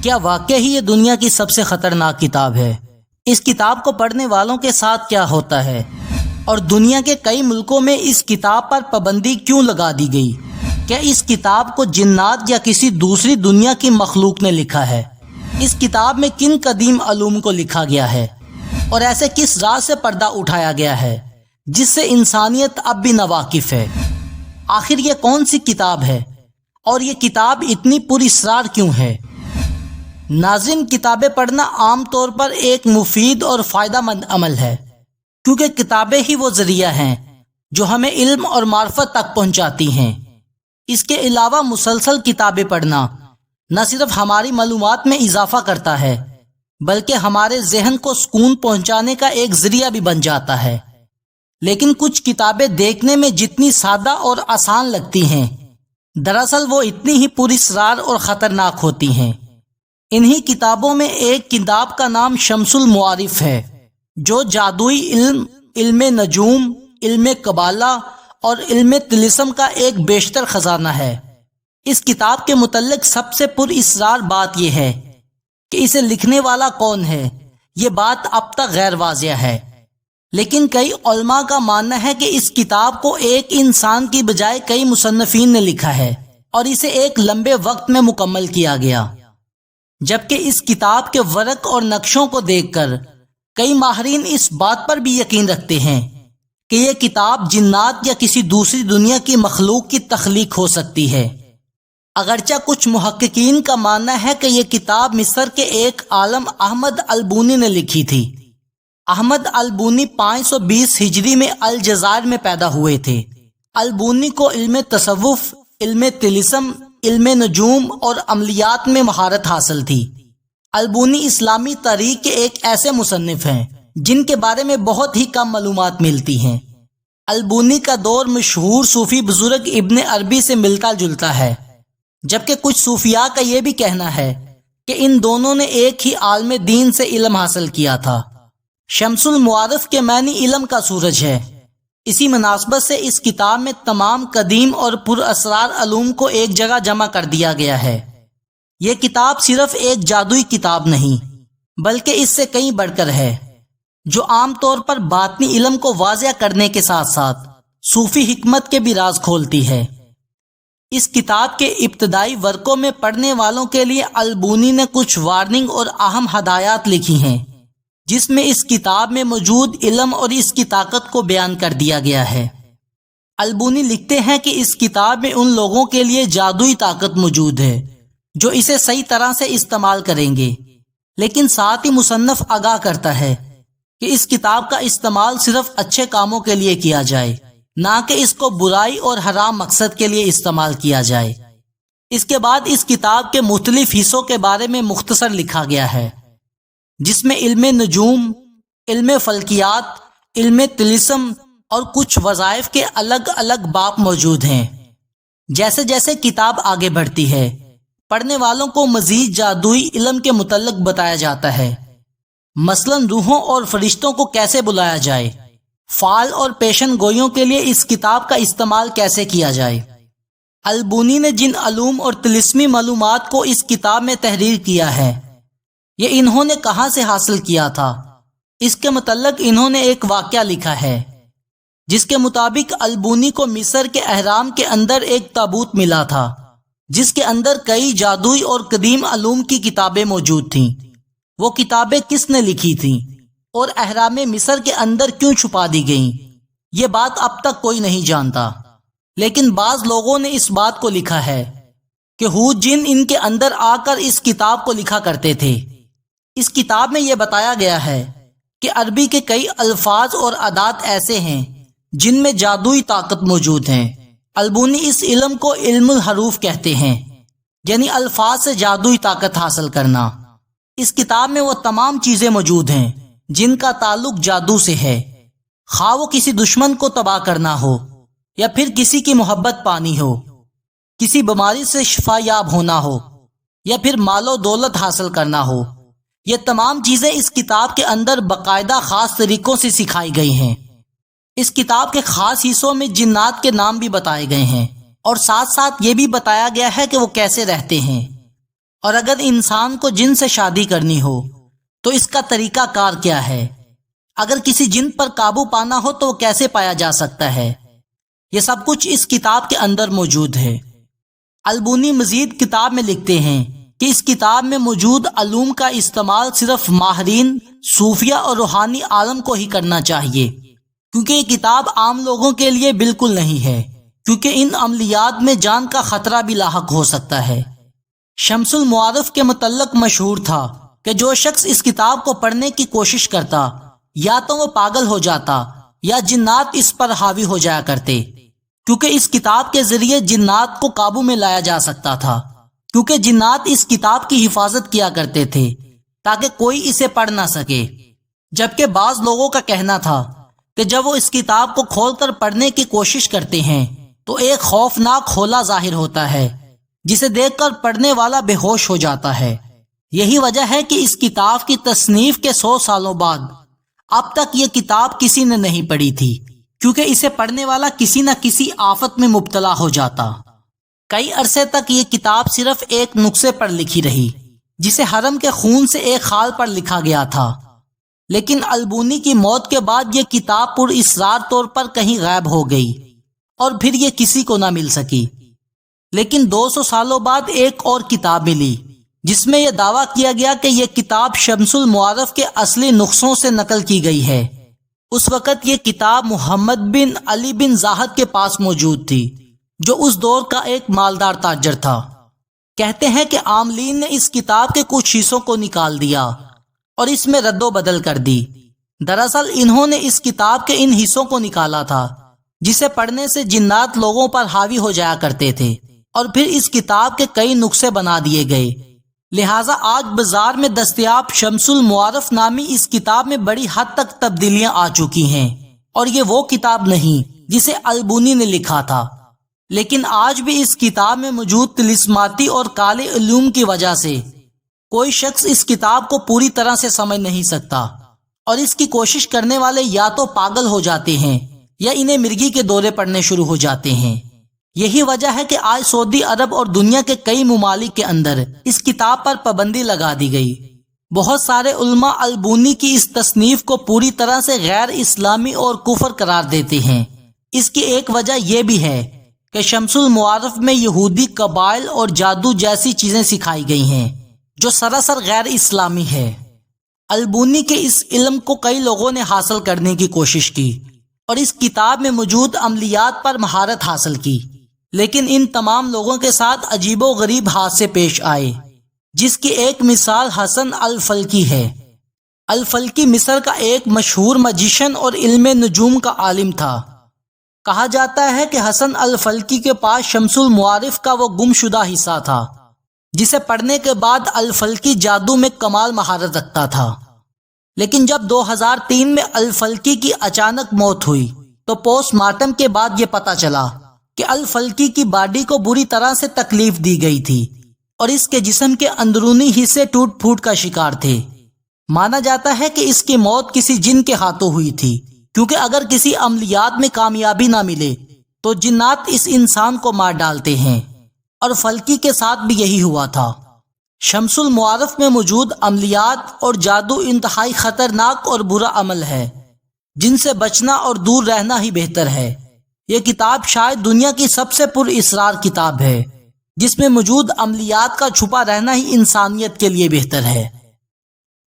کیا واقعی یہ دنیا کی سب سے خطرناک کتاب ہے؟ اس کتاب کو پڑھنے والوں کے ساتھ کیا ہوتا ہے؟ اور دنیا کے کئی ملکوں میں اس کتاب پر پابندی کیوں لگا دی گئی؟ کیا اس کتاب کو جنات یا کسی دوسری دنیا کی مخلوق نے لکھا ہے؟ اس کتاب میں کن قدیم علوم کو لکھا گیا ہے؟ اور ایسے کس راز سے پردہ اٹھایا گیا ہے جس سے انسانیت اب بھی ناواقف ہے؟ آخر یہ کون سی کتاب ہے اور یہ کتاب اتنی پر اسرار کیوں ہے؟ ناظرین، کتابیں پڑھنا عام طور پر ایک مفید اور فائدہ مند عمل ہے، کیونکہ کتابیں ہی وہ ذریعہ ہیں جو ہمیں علم اور معرفت تک پہنچاتی ہیں۔ اس کے علاوہ مسلسل کتابیں پڑھنا نہ صرف ہماری معلومات میں اضافہ کرتا ہے بلکہ ہمارے ذہن کو سکون پہنچانے کا ایک ذریعہ بھی بن جاتا ہے۔ لیکن کچھ کتابیں دیکھنے میں جتنی سادہ اور آسان لگتی ہیں، دراصل وہ اتنی ہی پر اسرار اور خطرناک ہوتی ہیں۔ انہی کتابوں میں ایک کتاب کا نام شمس المعارف ہے، جو جادوئی علم، علم نجوم، علم قبالہ اور علم طلسم کا ایک بیشتر خزانہ ہے۔ اس کتاب کے متعلق سب سے پر اسرار بات یہ ہے کہ اسے لکھنے والا کون ہے، یہ بات اب تک غیر واضح ہے۔ لیکن کئی علماء کا ماننا ہے کہ اس کتاب کو ایک انسان کی بجائے کئی مصنفین نے لکھا ہے اور اسے ایک لمبے وقت میں مکمل کیا گیا، جبکہ اس کتاب کے ورق اور نقشوں کو دیکھ کر کئی ماہرین اس بات پر بھی یقین رکھتے ہیں کہ یہ کتاب جنات یا کسی دوسری دنیا کی مخلوق کی تخلیق ہو سکتی ہے۔ اگرچہ کچھ محققین کا ماننا ہے کہ یہ کتاب مصر کے ایک عالم احمد البونی نے لکھی تھی۔ احمد البونی 520 ہجری میں الجزائر میں پیدا ہوئے تھے۔ البونی کو علم تصوف، علم طلسم، علم نجوم اور عملیات میں مہارت حاصل تھی۔ البونی اسلامی تاریخ کے ایک ایسے مصنف ہیں جن کے بارے میں بہت ہی کم معلومات ملتی ہیں۔ البونی کا دور مشہور صوفی بزرگ ابن عربی سے ملتا جلتا ہے، جبکہ کچھ صوفیاء کا یہ بھی کہنا ہے کہ ان دونوں نے ایک ہی عالم دین سے علم حاصل کیا تھا۔ شمس المعارف کے معنی علم کا سورج ہے۔ اسی مناسبت سے اس کتاب میں تمام قدیم اور پر اسرار علوم کو ایک جگہ جمع کر دیا گیا ہے۔ یہ کتاب صرف ایک جادوئی کتاب نہیں بلکہ اس سے کہیں بڑھ کر ہے، جو عام طور پر باطنی علم کو واضح کرنے کے ساتھ ساتھ صوفی حکمت کے بھی راز کھولتی ہے۔ اس کتاب کے ابتدائی ورقوں میں پڑھنے والوں کے لیے البونی نے کچھ وارننگ اور اہم ہدایات لکھی ہیں، جس میں اس کتاب میں موجود علم اور اس کی طاقت کو بیان کر دیا گیا ہے۔ البونی لکھتے ہیں کہ اس کتاب میں ان لوگوں کے لیے جادوئی طاقت موجود ہے جو اسے صحیح طرح سے استعمال کریں گے، لیکن ساتھ ہی مصنف آگاہ کرتا ہے کہ اس کتاب کا استعمال صرف اچھے کاموں کے لیے کیا جائے، نہ کہ اس کو برائی اور حرام مقصد کے لیے استعمال کیا جائے۔ اس کے بعد اس کتاب کے مختلف حصوں کے بارے میں مختصر لکھا گیا ہے، جس میں علم نجوم، علم فلکیات، علم طلسم اور کچھ وظائف کے الگ الگ باب موجود ہیں۔ جیسے جیسے کتاب آگے بڑھتی ہے، پڑھنے والوں کو مزید جادوئی علم کے متعلق بتایا جاتا ہے، مثلا روحوں اور فرشتوں کو کیسے بلایا جائے، فعال اور پیشن گوئیوں کے لیے اس کتاب کا استعمال کیسے کیا جائے۔ البونی نے جن علوم اور طلسمی معلومات کو اس کتاب میں تحریر کیا ہے، یہ انہوں نے کہاں سے حاصل کیا تھا، اس کے متعلق انہوں نے ایک واقعہ لکھا ہے، جس کے مطابق البونی کو مصر کے اہرام کے اندر ایک تابوت ملا تھا، جس کے اندر کئی جادوئی اور قدیم علوم کی کتابیں موجود تھیں۔ وہ کتابیں کس نے لکھی تھیں اور اہرام مصر کے اندر کیوں چھپا دی گئیں، یہ بات اب تک کوئی نہیں جانتا، لیکن بعض لوگوں نے اس بات کو لکھا ہے کہ حوت جن ان کے اندر آ کر اس کتاب کو لکھا کرتے تھے۔ اس کتاب میں یہ بتایا گیا ہے کہ عربی کے کئی الفاظ اور ادات ایسے ہیں جن میں جادوئی طاقت موجود ہیں۔ البونی اس علم کو علم الحروف کہتے ہیں، یعنی الفاظ سے جادوئی طاقت حاصل کرنا۔ اس کتاب میں وہ تمام چیزیں موجود ہیں جن کا تعلق جادو سے ہے، خواہ وہ کسی دشمن کو تباہ کرنا ہو، یا پھر کسی کی محبت پانی ہو، کسی بیماری سے شفا یاب ہونا ہو، یا پھر مال و دولت حاصل کرنا ہو۔ یہ تمام چیزیں اس کتاب کے اندر باقاعدہ خاص طریقوں سے سکھائی گئی ہیں۔ اس کتاب کے خاص حصوں میں جنات کے نام بھی بتائے گئے ہیں، اور ساتھ ساتھ یہ بھی بتایا گیا ہے کہ وہ کیسے رہتے ہیں۔ اور اگر انسان کو جن سے شادی کرنی ہو تو اس کا طریقہ کار کیا ہے؟ اگر کسی جن پر قابو پانا ہو تو وہ کیسے پایا جا سکتا ہے؟ یہ سب کچھ اس کتاب کے اندر موجود ہے۔ البونی مزید کتاب میں لکھتے ہیں کہ اس کتاب میں موجود علوم کا استعمال صرف ماہرین، صوفیہ اور روحانی عالم کو ہی کرنا چاہیے، کیونکہ یہ کتاب عام لوگوں کے لیے بالکل نہیں ہے، کیونکہ ان عملیات میں جان کا خطرہ بھی لاحق ہو سکتا ہے۔ شمس المعارف کے متعلق مشہور تھا کہ جو شخص اس کتاب کو پڑھنے کی کوشش کرتا یا تو وہ پاگل ہو جاتا یا جنات اس پر حاوی ہو جایا کرتے، کیونکہ اس کتاب کے ذریعے جنات کو قابو میں لایا جا سکتا تھا، کیونکہ جنات اس کتاب کی حفاظت کیا کرتے تھے تاکہ کوئی اسے پڑھ نہ سکے۔ جبکہ بعض لوگوں کا کہنا تھا کہ جب وہ اس کتاب کو کھول کر پڑھنے کی کوشش کرتے ہیں تو ایک خوفناک ہولا ظاہر ہوتا ہے جسے دیکھ کر پڑھنے والا بے ہوش ہو جاتا ہے۔ یہی وجہ ہے کہ اس کتاب کی تصنیف کے 100 سالوں بعد اب تک یہ کتاب کسی نے نہیں پڑھی تھی، کیونکہ اسے پڑھنے والا کسی نہ کسی آفت میں مبتلا ہو جاتا۔ کئی عرصے تک یہ کتاب صرف ایک نسخے پر لکھی رہی جسے حرم کے خون سے ایک خال پر لکھا گیا تھا، لیکن البونی کی موت کے بعد یہ کتاب پر اسرار طور پر کہیں غائب ہو گئی اور پھر یہ کسی کو نہ مل سکی۔ لیکن 200 سالوں بعد ایک اور کتاب ملی جس میں یہ دعویٰ کیا گیا کہ یہ کتاب شمس المعارف کے اصلی نسخوں سے نقل کی گئی ہے۔ اس وقت یہ کتاب محمد بن علی بن زاہد کے پاس موجود تھی، جو اس دور کا ایک مالدار تاجر تھا۔ کہتے ہیں کہ عاملین نے اس کتاب کے کچھ حصوں کو نکال دیا اور اس میں رد و بدل کر دی۔ دراصل انہوں نے اس کتاب کے ان حصوں کو نکالا تھا جسے پڑھنے سے جنات لوگوں پر حاوی ہو جایا کرتے تھے، اور پھر اس کتاب کے کئی نسخے بنا دیے گئے۔ لہٰذا آج بازار میں دستیاب شمس المعارف نامی اس کتاب میں بڑی حد تک تبدیلیاں آ چکی ہیں، اور یہ وہ کتاب نہیں جسے البونی نے لکھا تھا۔ لیکن آج بھی اس کتاب میں موجود طلسماتی اور کالے علوم کی وجہ سے کوئی شخص اس کتاب کو پوری طرح سے سمجھ نہیں سکتا، اور اس کی کوشش کرنے والے یا تو پاگل ہو جاتے ہیں یا انہیں مرگی کے دورے پڑنے شروع ہو جاتے ہیں۔ یہی وجہ ہے کہ آج سعودی عرب اور دنیا کے کئی ممالک کے اندر اس کتاب پر پابندی لگا دی گئی۔ بہت سارے علماء البونی کی اس تصنیف کو پوری طرح سے غیر اسلامی اور کفر قرار دیتے ہیں۔ اس کی ایک وجہ یہ بھی ہے کہ شمس المعارف میں یہودی قبائل اور جادو جیسی چیزیں سکھائی گئی ہیں جو سراسر غیر اسلامی ہے۔ البونی کے اس علم کو کئی لوگوں نے حاصل کرنے کی کوشش کی اور اس کتاب میں موجود عملیات پر مہارت حاصل کی، لیکن ان تمام لوگوں کے ساتھ عجیب و غریب حادثے پیش آئے، جس کی ایک مثال حسن الفلکی ہے۔ الفلکی مصر کا ایک مشہور مجیشن اور علم نجوم کا عالم تھا۔ کہا جاتا ہے کہ حسن الفلکی کے پاس شمس المعارف کا وہ گم شدہ حصہ تھا جسے پڑھنے کے بعد الفلکی جادو میں کمال مہارت رکھتا تھا۔ لیکن جب 2003 میں الفلکی کی اچانک موت ہوئی تو پوسٹ مارٹم کے بعد یہ پتہ چلا کہ الفلکی کی باڈی کو بری طرح سے تکلیف دی گئی تھی اور اس کے جسم کے اندرونی حصے ٹوٹ پھوٹ کا شکار تھے۔ مانا جاتا ہے کہ اس کی موت کسی جن کے ہاتھوں ہوئی تھی، کیونکہ اگر کسی عملیات میں کامیابی نہ ملے تو جنات اس انسان کو مار ڈالتے ہیں، اور فلکی کے ساتھ بھی یہی ہوا تھا۔ شمس المعارف میں موجود عملیات اور جادو انتہائی خطرناک اور برا عمل ہے جن سے بچنا اور دور رہنا ہی بہتر ہے۔ یہ کتاب شاید دنیا کی سب سے پر اسرار کتاب ہے، جس میں موجود عملیات کا چھپا رہنا ہی انسانیت کے لیے بہتر ہے۔